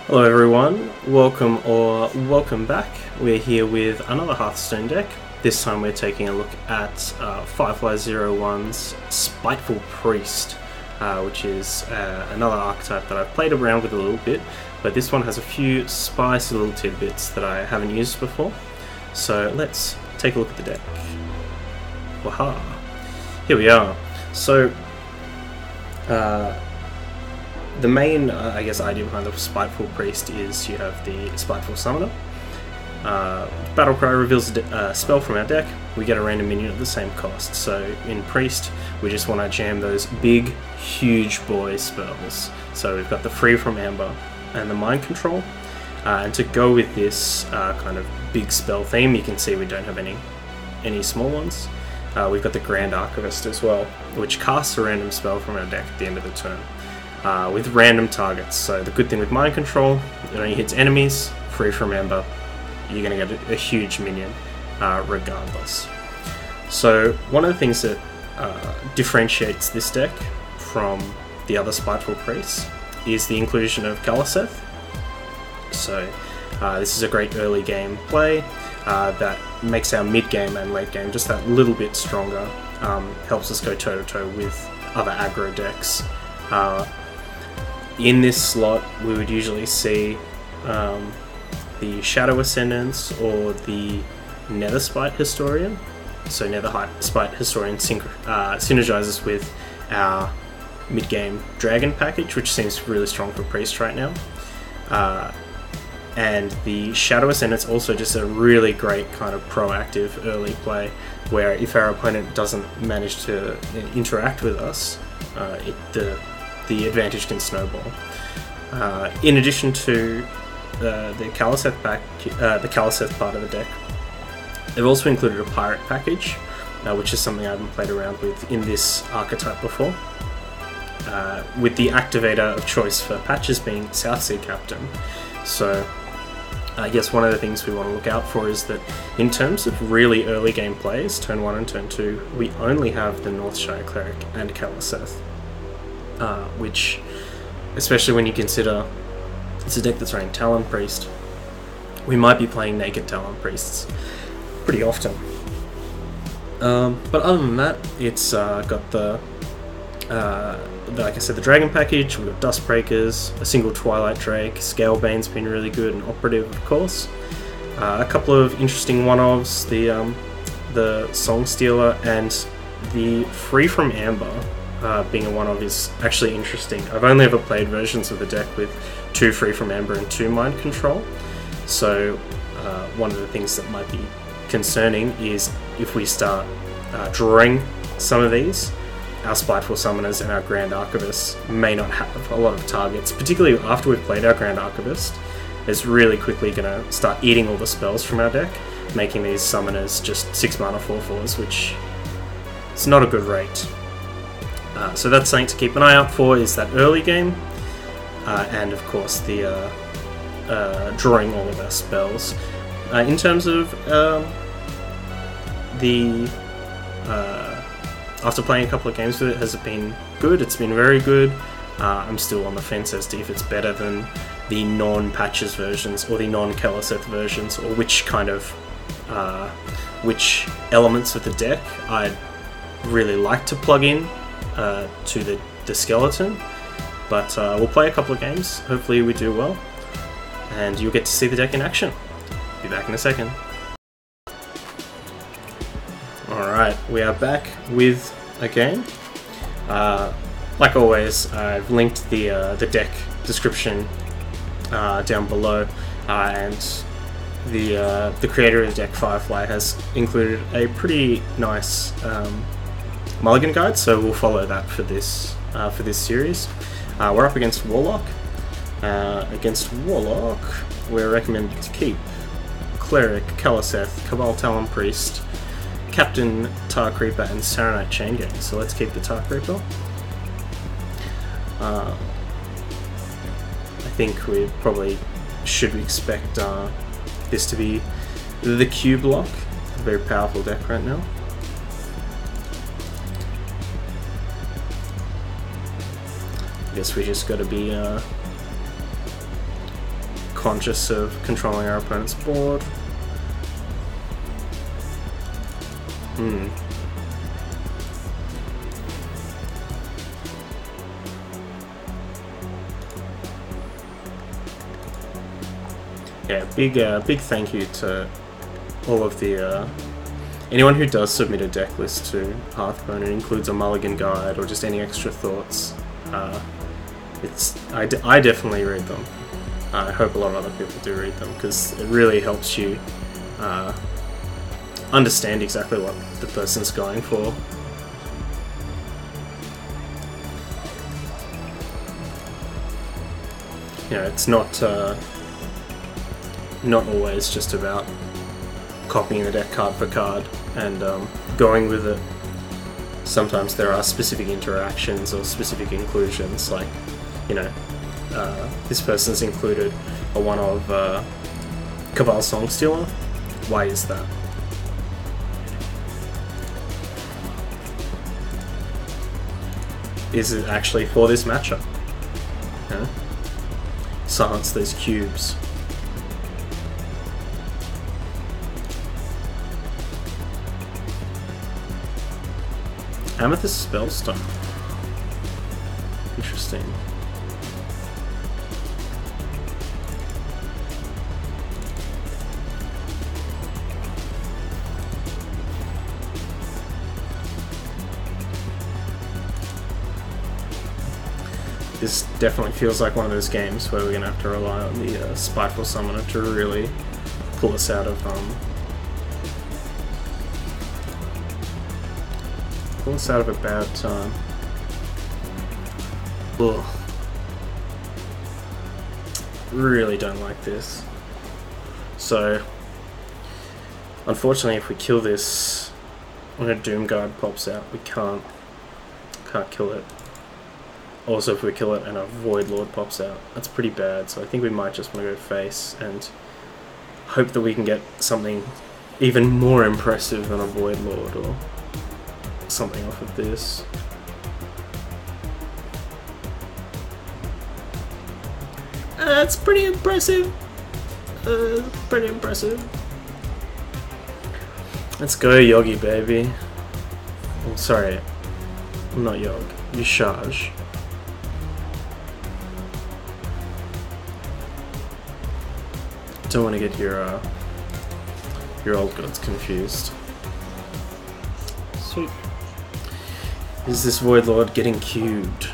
Hello everyone, welcome back. We're here with another Hearthstone deck. This time we're taking a look at FireFly01's Spiteful Priest, which is another archetype that I've played around with a little bit, but this one has a few spicy little tidbits that I haven't used before. So let's take a look at the deck. Waha! Here we are. So, the main, idea behind the Spiteful Priest is you have the Spiteful Summoner. Battlecry reveals a spell from our deck. We get a random minion at the same cost. So in Priest, we just want to jam those big, huge boy spells. So we've got the Free from Amber and the Mind Control. And to go with this kind of big spell theme, you can see we don't have any small ones. We've got the Grand Archivist as well, which casts a random spell from our deck at the end of the turn. With random targets. So the good thing with Mind Control, it only hits enemies. Free from Amber, you're going to get a huge minion regardless. So one of the things that differentiates this deck from the other Spiteful Priests is the inclusion of Kaliseth. So this is a great early game play that makes our mid game and late game just that little bit stronger. Helps us go toe to toe with other aggro decks. In this slot, we would usually see the Shadow Ascendants or the Netherspite Historian. So Netherspite Historian synergizes with our mid-game Dragon package, which seems really strong for Priest right now. And the Shadow Ascendant's also just a really great kind of proactive early play, where if our opponent doesn't manage to interact with us, the advantage can snowball. In addition to the Kaliseth part of the deck, they've also included a Pirate package, which is something I haven't played around with in this archetype before. With the activator of choice for patches being Southsea Captain. So I guess one of the things we want to look out for is that in terms of really early game plays, turn 1 and turn 2, we only have the Northshire Cleric and Kaliseth. Which, especially when you consider it's a deck that's running Talon Priest, we might be playing naked Talon Priests pretty often. But other than that, it's got like I said, the Dragon package. We've got Dustbreakers, a single Twilight Drake, Scalebane's been really good, and Operative, of course. A couple of interesting one-offs, the Song Stealer and the Free from Amber. Being a one-of is actually interesting. I've only ever played versions of the deck with 2 Free from Amber and 2 Mind Control, so one of the things that might be concerning is if we start drawing some of these, our Spiteful Summoners and our Grand Archivist may not have a lot of targets, particularly after we've played our Grand Archivist. It's really quickly going to start eating all the spells from our deck, making these Summoners just 6 mana 4/4s, which is not a good rate. So that's something to keep an eye out for, is that early game, and of course the drawing all of our spells. In terms of after playing a couple of games with it, has it been good? It's been very good. I'm still on the fence as to if it's better than the non-patches versions or the non-Kaliseth versions, or which elements of the deck I'd really like to plug in to the skeleton, but we'll play a couple of games. Hopefully we do well, and you'll get to see the deck in action. Be back in a second. Alright, we are back with a game. Like always, I've linked the deck description down below, and the creator of the deck, Firefly, has included a pretty nice mulligan guide, so we'll follow that for this series. We're up against Warlock. Against Warlock, we're recommended to keep Cleric, Kaliseth, Cabal Talon Priest, Captain Tar Creeper, and Saronite Chain Gang. So let's keep the Tar Creeper. I think we probably should expect this to be the Q block. A very powerful deck right now. I guess we just got to be conscious of controlling our opponent's board. Yeah, big thank you to all of the anyone who does submit a deck list to Hearthstone and includes a mulligan guide or just any extra thoughts. I definitely read them. I hope a lot of other people do read them, because it really helps you understand exactly what the person's going for. You know, it's not always just about copying the deck card for card and going with it. Sometimes there are specific interactions or specific inclusions, like, you know, this person's included a one of Cabal Songstealer. Why is that? Is it actually for this matchup? Yeah. Silence those cubes. Amethyst Spellstone. Interesting. This definitely feels like one of those games where we're going to have to rely on the Spiteful Summoner to really pull us out of a bad time. Ugh. Really don't like this. So, unfortunately, if we kill this, when a Doom Guard pops out, we can't kill it. Also, if we kill it and a Void Lord pops out, that's pretty bad. So I think we might just want to go face and hope that we can get something even more impressive than a Void Lord or something off of this. That's pretty impressive. Pretty impressive. Let's go, Yogi, baby. Oh, sorry, I'm not Yog. You Shaj. Don't want to get your old gods confused. Sweet. Is this Void Lord getting cubed?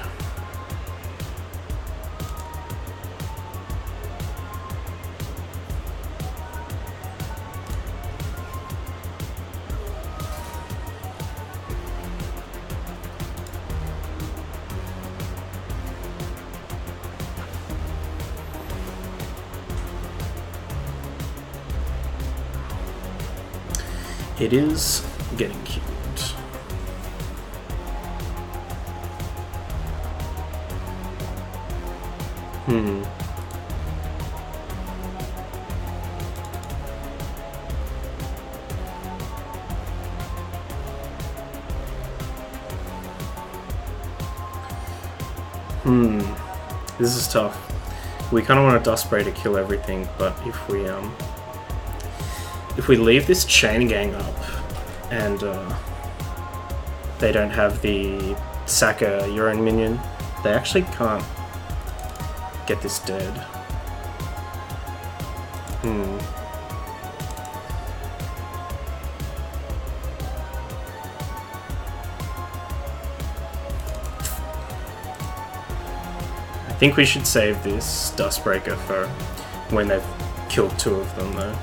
It is getting cubed. This is tough. We kind of want a Dust Spray to kill everything, but if we leave this Chain Gang up and they don't have the sack a urine minion, they actually can't get this dead. I think we should save this Dustbreaker for when they've killed two of them, though.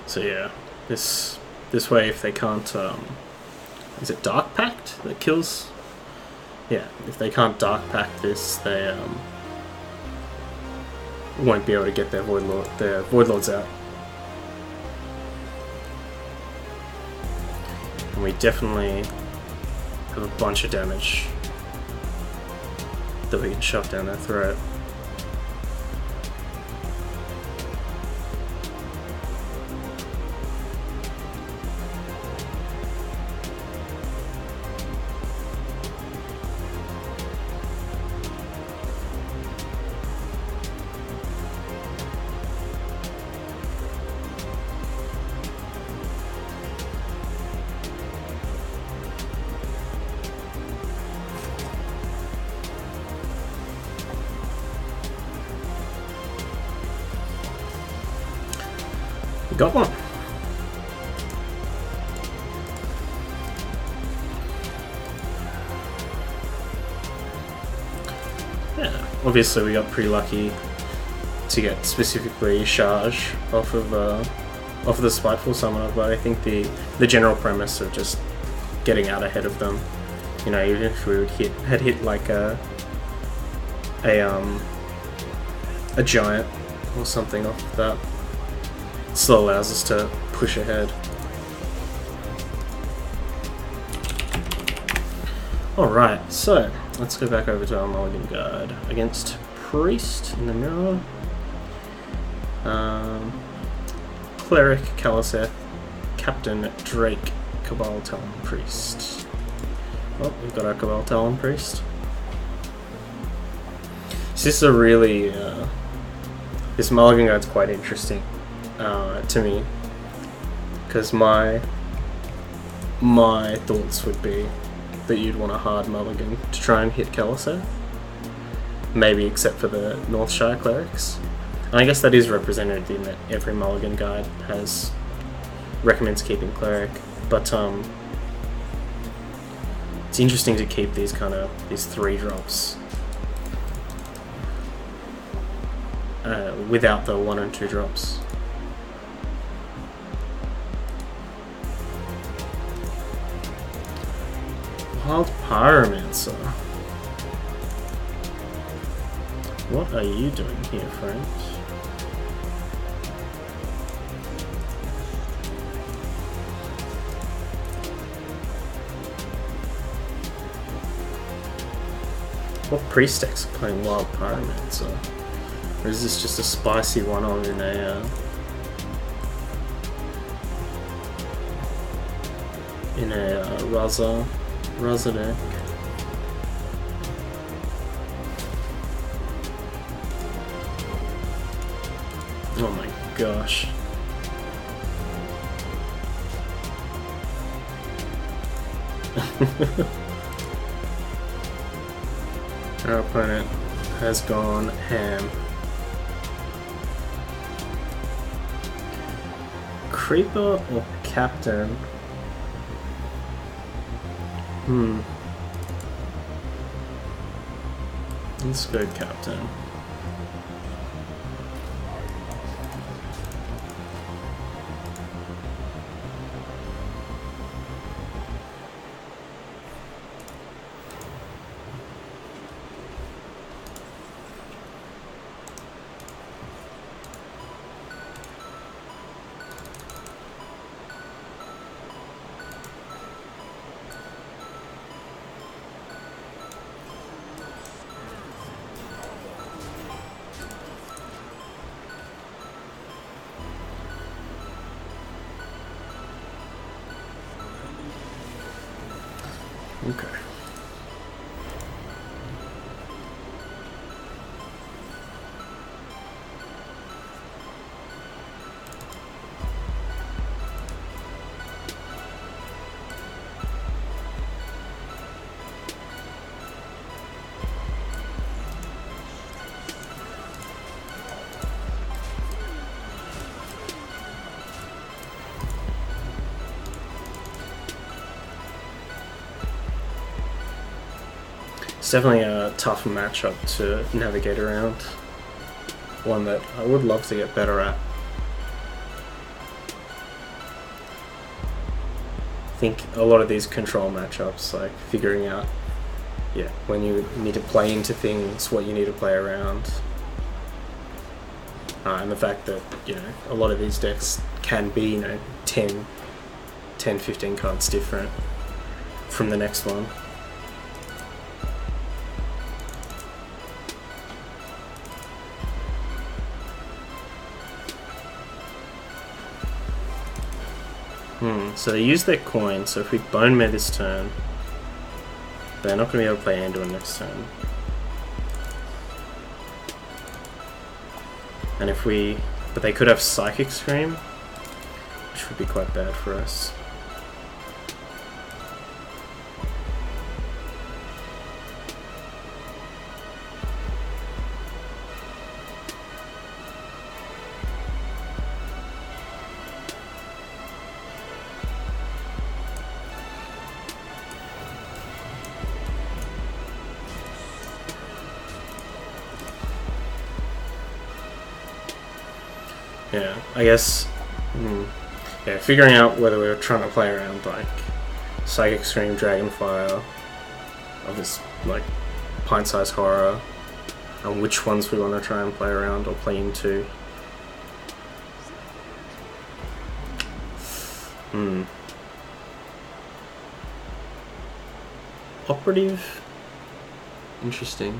So yeah, this way, if they can't, is it Dark Pact that kills? Yeah, if they can't Dark Pact this, they won't be able to get their Void Lords out. And we definitely have a bunch of damage that we can shove down their throat. Got one. Yeah, obviously we got pretty lucky to get specifically Charge off of the Spiteful summoner, but I think the general premise of just getting out ahead of them, you know, even if we would had hit like a giant or something off that, still allows us to push ahead. Alright, so let's go back over to our mulligan guard against Priest in the mirror. Cleric, Kaliseth, Captain, Drake, Cabal, Talon, Priest. Oh, we've got our Cabal, Talon, Priest. So this is a really... this mulligan guard's quite interesting. To me, because my thoughts would be that you'd want a hard mulligan to try and hit Kaliseth, maybe except for the Northshire clerics, and I guess that is represented in that every mulligan guide recommends keeping cleric, but it's interesting to keep these 3-drops without the 1 and 2 drops. Wild Pyromancer. What are you doing here, friend? What priest decks are playing Wild Pyromancer? Or is this just a spicy one-on in a Raza deck? Oh my gosh. Our opponent has gone ham. Creeper or Captain? Let's go Captain. Okay. It's definitely a tough matchup to navigate around. One that I would love to get better at. I think a lot of these control matchups, like figuring out, when you need to play into things, what you need to play around. And the fact that, a lot of these decks can be, 10 10-15 cards different from the next one. So they use their coin, so if we Bone Mare this turn, they're not going to be able to play Anduin next turn. And if we... but they could have Psychic Scream, which would be quite bad for us. Yeah, I guess, yeah, figuring out whether we were trying to play around like Psychic Scream, Dragonfire, obviously like Pint-Sized Horror, and which ones we want to try and play around or play into. Operative? Interesting.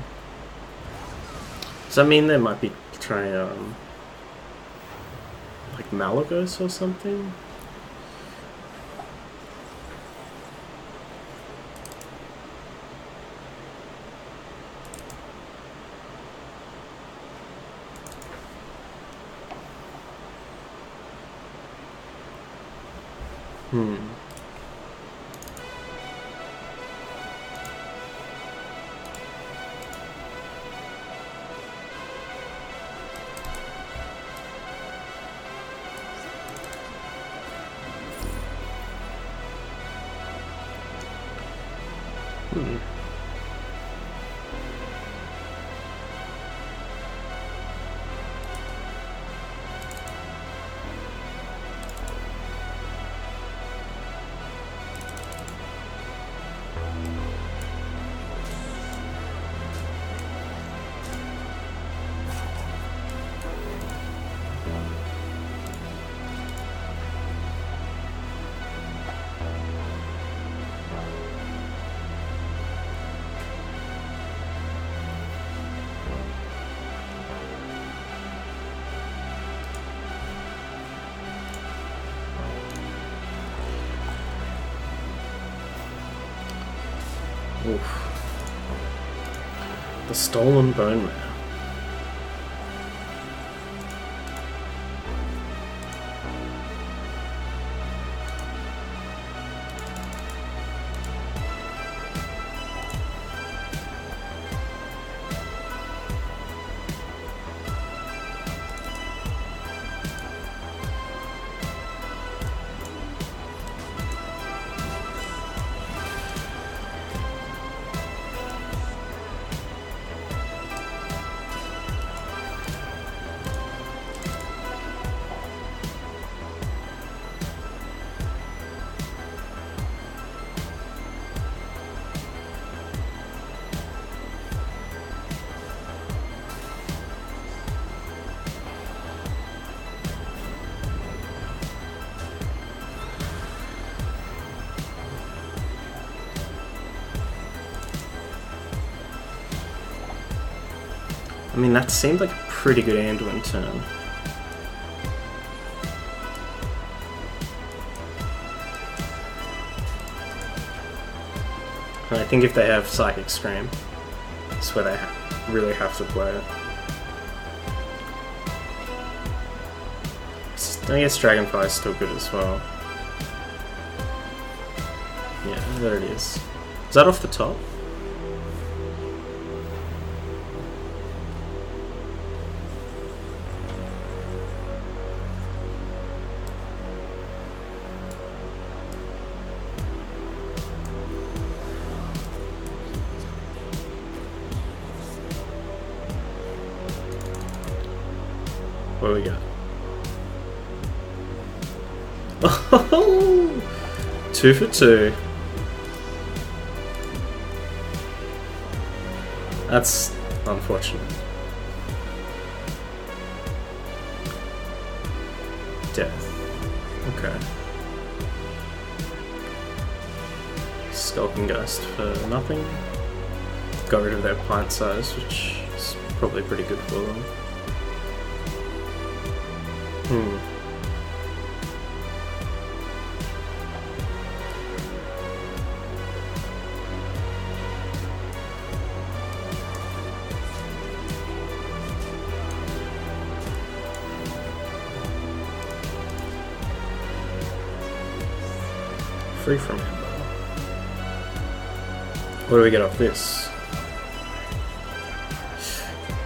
Does that mean they might be trying like Malagos or something? Oof. The Stolen Bone Mare. I mean, that seemed like a pretty good Anduin turn. And I think if they have Psychic Scream, that's where they really have to play it. I guess Dragonfire is still good as well. Yeah, there it is. Is that off the top? What do we got? Oh, 2 for 2. That's unfortunate. Death. Okay. Skulking Ghost for nothing. Got rid of their pint size, which is probably pretty good for them. Free from him. What do we get off this?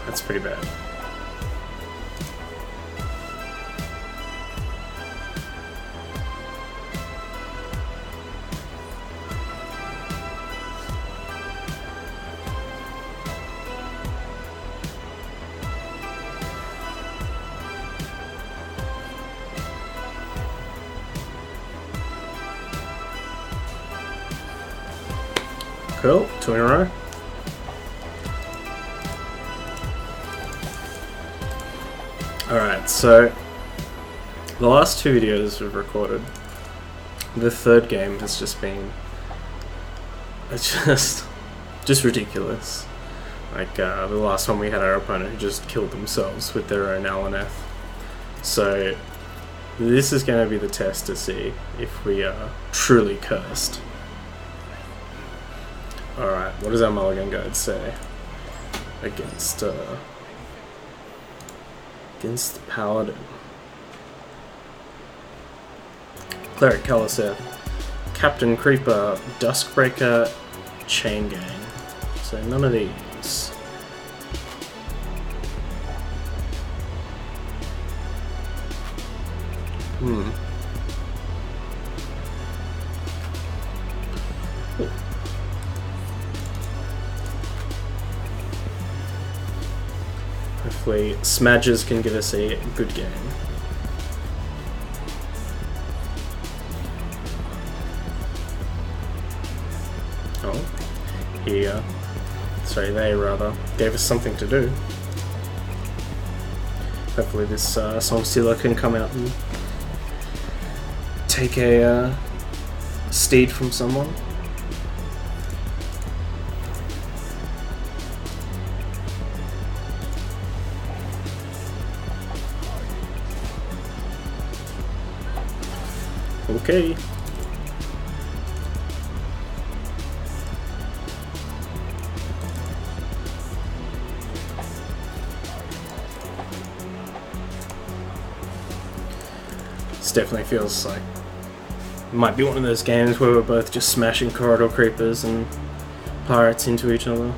That's pretty bad. Cool, 2 in a row. Alright, so the last 2 videos we've recorded, the third game has just been, it's just ridiculous. Like the last one we had our opponent who just killed themselves with their own Alaneth. So this is going to be the test to see if we are truly cursed. Alright, what does our Mulligan Guide say against the Paladin? Cleric Kaliseth, Captain Creeper, Duskbreaker, Chain Gang. So none of these. Hopefully Smadges can give us a good game. Oh, they rather gave us something to do. Hopefully this Song Stealer can come out and take a steed from someone. Okay. This definitely feels like it might be one of those games where we're both just smashing corridor creepers and pirates into each other.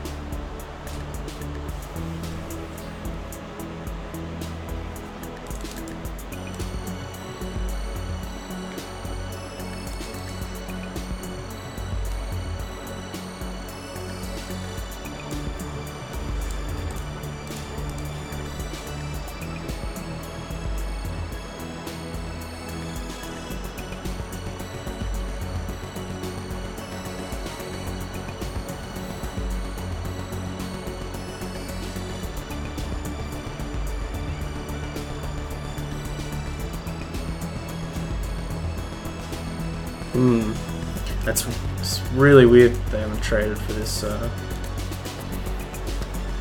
It's really weird they haven't traded for this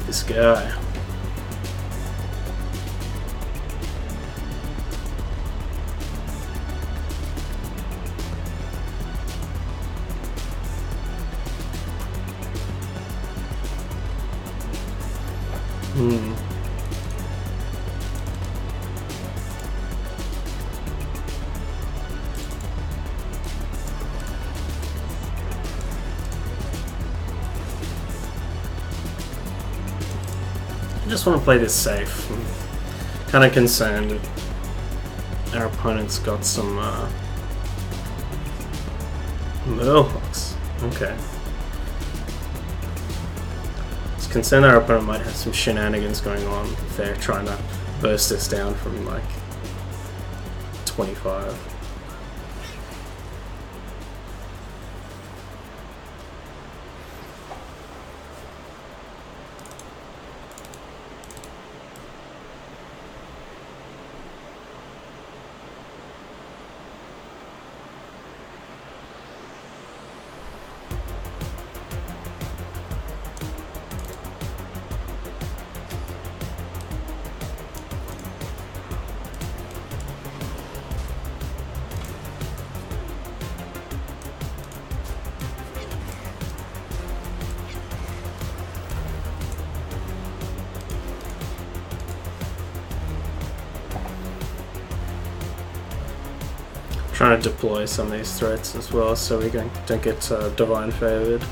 this guy. I just want to play this safe. I'm kind of concerned that our opponent's got some Murlocs. Okay. It's concerned our opponent might have some shenanigans going on if they're trying to burst us down from like 25. trying to deploy some of these threats as well, so we don't get divine favored.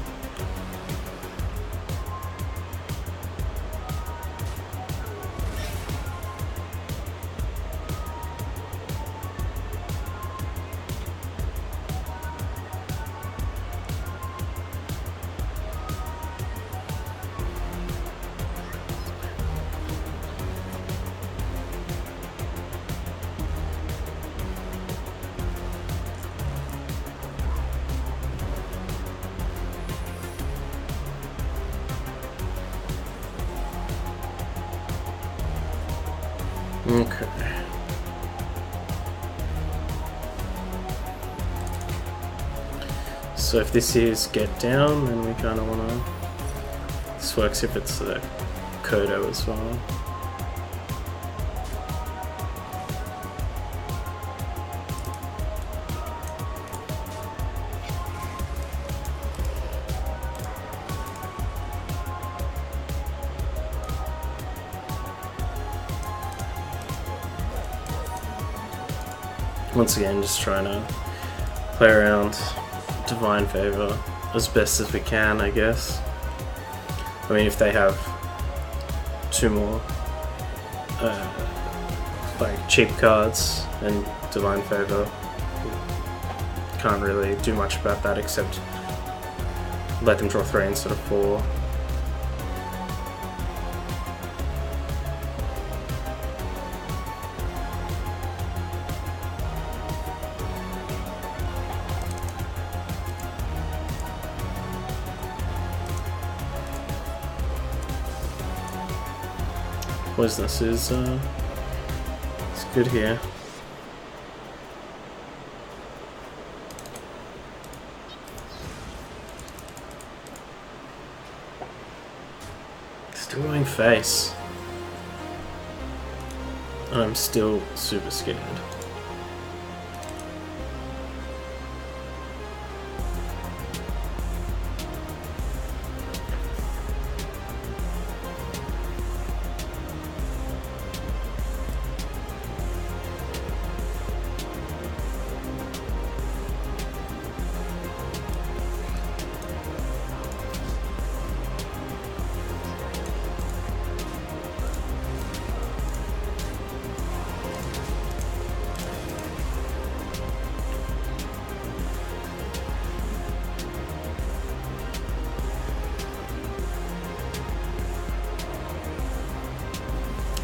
Okay. So if this is get down, then we kind of want to... This works if it's the Kodo as well. Once again, just trying to play around divine favor as best as we can, I guess. I mean, if they have two more like cheap cards and divine favor, can't really do much about that except let them draw 3 instead of 4. Poisonous is it's good here. Still going face. I'm still super scared.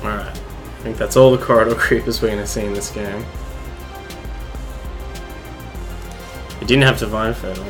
Alright, I think that's all the corridor creepers we're going to see in this game. It didn't have divine fatal.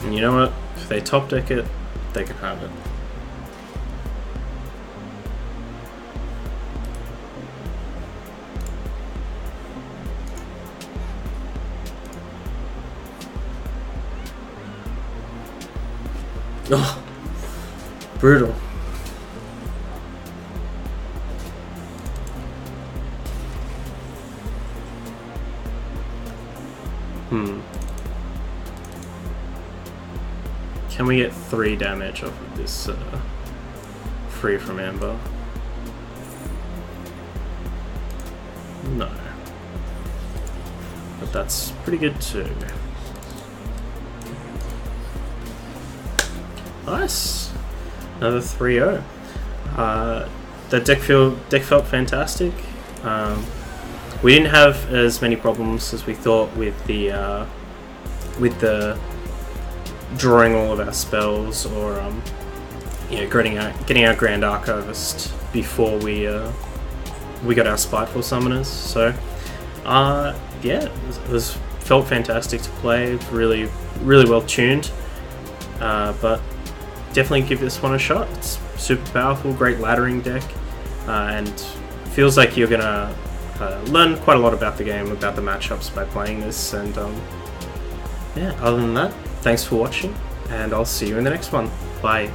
And you know what? If they top deck it, they can have it. Oh, brutal. Can we get 3 damage off of this free from Amber? No. But that's pretty good too. Nice! Another 3-0. The deck felt fantastic. We didn't have as many problems as we thought with the drawing all of our spells, or you know, getting our Grand Archivist before we got our Spiteful summoners. So yeah, it felt fantastic to play. Really well tuned. But definitely give this one a shot. It's super powerful, great laddering deck, and feels like you're gonna learn quite a lot about the game, about the matchups by playing this, and yeah, other than that, thanks for watching, and I'll see you in the next one. Bye.